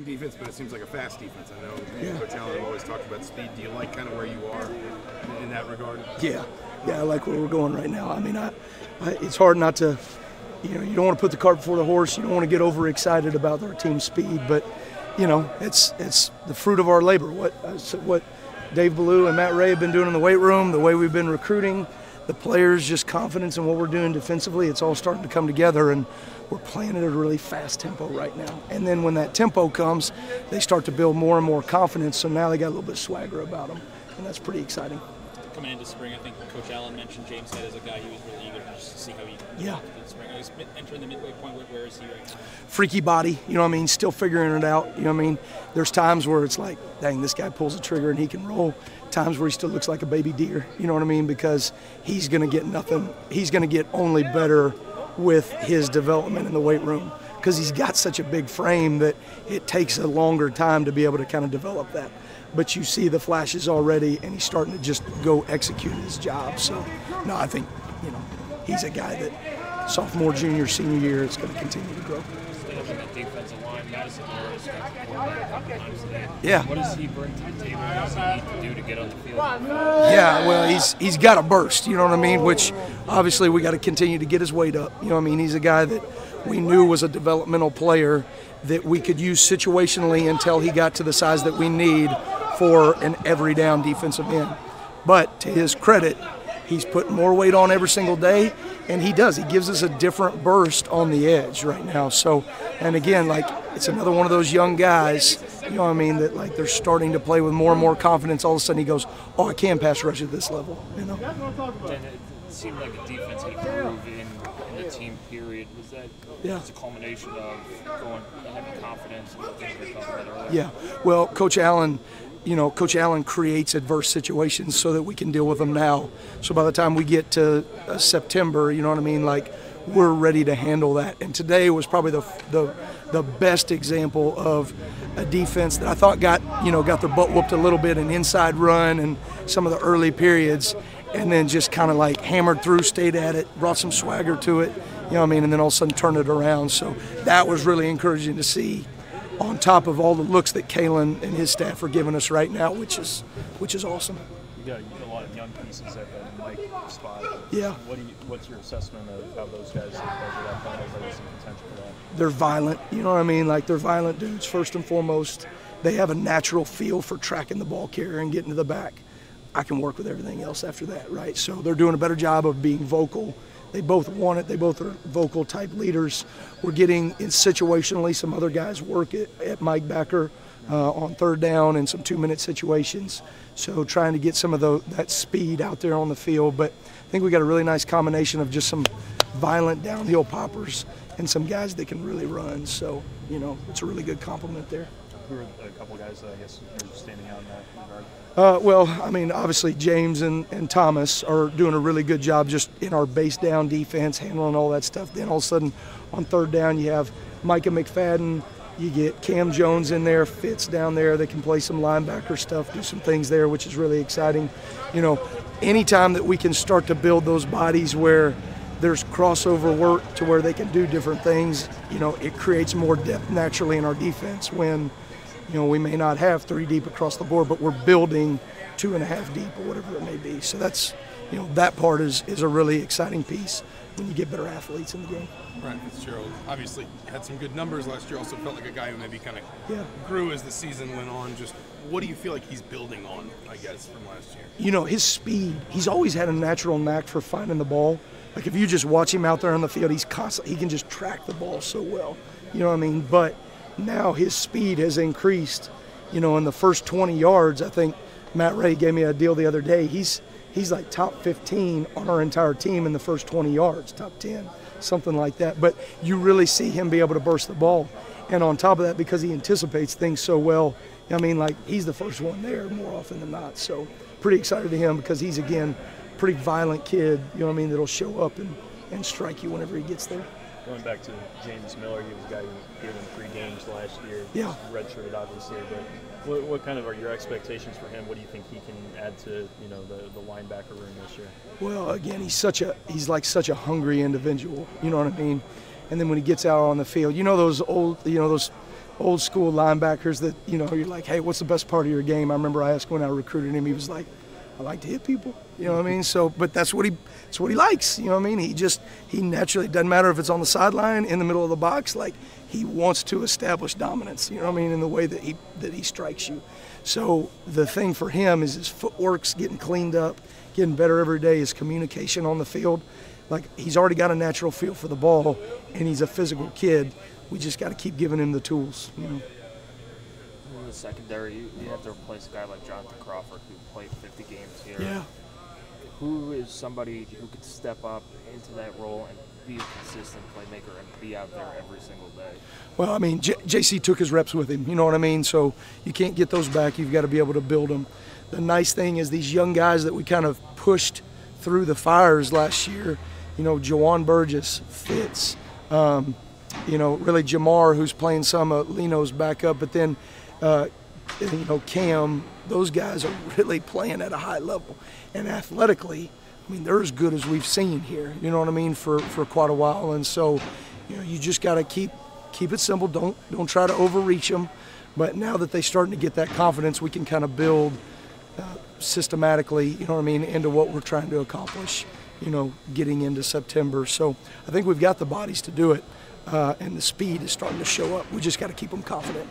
defense, but it seems like a fast defense. I know Coach Allen always talked about speed. Do you like kind of where you are in that regard? Yeah, I like where we're going right now. I mean, it's hard not to, you don't want to put the cart before the horse. You don't want to get overexcited about our team's speed, but it's the fruit of our labor. What Dave Ballou and Matt Ray have been doing in the weight room, the way we've been recruiting, the players' just confidence in what we're doing defensively, it's all starting to come together, and we're playing at a really fast tempo right now. And then when that tempo comes, they start to build more and more confidence, so now they got a little bit of swagger about them, and that's pretty exciting. Coming into spring, I think Coach Allen mentioned James Head as a guy he was really eager to just see how he did spring. He's entering the midway point. Where is he right now? Freaky body, still figuring it out. There's times where it's like, dang, this guy pulls a trigger and he can roll. Times where he still looks like a baby deer, because he's going to get nothing. He's going to get only better with his development in the weight room because he's got such a big frame that it takes a longer time to be able to kind of develop that. But you see the flashes already, and he's starting to just go execute his job. So, no, I think, he's a guy that sophomore, junior, senior year is going to continue to grow. Defensive line, Madison Morris, yeah. What does he bring to the table? What does he need to do to get on the field? Yeah, well, he's got a burst, which obviously we got to continue to get his weight up. He's a guy that we knew was a developmental player that we could use situationally until he got to the size that we need for an every down defensive end. But to his credit, he's putting more weight on every single day, and he does. He gives us a different burst on the edge right now. So, and again, it's another one of those young guys, that they're starting to play with more and more confidence. All of a sudden he goes, oh, I can pass rush at this level, And it seemed like the defense had improved in the team period. Was that just a culmination of having confidence in the things we talked about earlier? Yeah, well, Coach Allen creates adverse situations so that we can deal with them now. So by the time we get to September, we're ready to handle that. And today was probably the best example of a defense that I thought got their butt whooped a little bit in inside run and some of the early periods, and then just kind of hammered through, stayed at it, brought some swagger to it, and then all of a sudden turned it around. So that was really encouraging to see, on top of all the looks that Kalen and his staff are giving us right now, which is awesome. You got a lot of young pieces at the Mike spot. Yeah. What's your assessment of how those guys are that final? Is there some potential for that? They're violent, they're violent dudes first and foremost. They have a natural feel for tracking the ball carrier and getting to the back. I can work with everything else after that, right? So they're doing a better job of being vocal. They both want it. They both are vocal type leaders. We're getting situationally some other guys work at Mike Backer on third down and some 2-minute situations. So trying to get some of that speed out there on the field. But I think we got a really nice combination of just some violent downhill poppers and some guys that can really run. So, it's a really good compliment there. Who are a couple guys that I guess are standing out in that regard? Obviously James and Thomas are doing a really good job just in our base down defense, handling all that stuff. Then all of a sudden on third down you have Micah McFadden, you get Cam Jones in there, Fitz down there that can play some linebacker stuff, do some things there, which is really exciting. Anytime that we can start to build those bodies where there's crossover work to where they can do different things, it creates more depth naturally in our defense when we may not have 3 deep across the board, but we're building 2.5 deep or whatever it may be. So that's, that part is a really exciting piece when you get better athletes in the game. Brian Fitzgerald obviously had some good numbers last year. Also felt like a guy who maybe kind of grew as the season went on. Just what do you feel like he's building on, I guess, from last year? His speed. He's always had a natural knack for finding the ball. Like if you just watch him out there on the field, he can just track the ball so well. But now his speed has increased. In the first 20 yards, I think Matt Ray gave me a deal the other day. He's like top 15 on our entire team in the first 20 yards, top 10, something like that. But you really see him be able to burst the ball. And on top of that, because he anticipates things so well, he's the first one there more often than not. So pretty excited to him because he's, again, pretty violent kid, that'll show up and strike you whenever he gets there. Going back to James Miller, he was a guy who gave him 3 games last year. Yeah. Redshirted, obviously, but what kind of are your expectations for him? What do you think he can add to the linebacker room this year? Well, again, he's like such a hungry individual. You know what I mean? And then when he gets out on the field, those old school linebackers that, you know, you're like, hey, what's the best part of your game? I remember I asked when I recruited him, he was like, I like to hit people. You know what I mean? So, but that's what he likes. You know what I mean? He naturally, doesn't matter if it's on the sideline, in the middle of the box, like he wants to establish dominance. You know what I mean? In the way that he strikes you. So the thing for him is his footwork's getting cleaned up, getting better every day. His communication on the field, like he's already got a natural feel for the ball, and he's a physical kid. We just got to keep giving him the tools. You know. In the secondary, you have to replace a guy like Jonathan Crawford, who played 50 games here. Yeah. Who is somebody who could step up into that role and be a consistent playmaker and be out there every single day? Well, I mean, JC took his reps with him, you know what I mean? So you can't get those back. You've got to be able to build them. The nice thing is these young guys that we kind of pushed through the fires last year, you know, Jawan Burgess, Fitz, you know, really Jamar, who's playing some of Leno's backup, but then, you know, Cam, those guys are really playing at a high level. And athletically, I mean, they're as good as we've seen here, you know what I mean, for quite a while. And so, you know, you just got to keep it simple. Don't try to overreach them. But now that they're starting to get that confidence, we can kind of build systematically, you know what I mean, into what we're trying to accomplish, you know, getting into September. So I think we've got the bodies to do it, and the speed is starting to show up. We just got to keep them confident.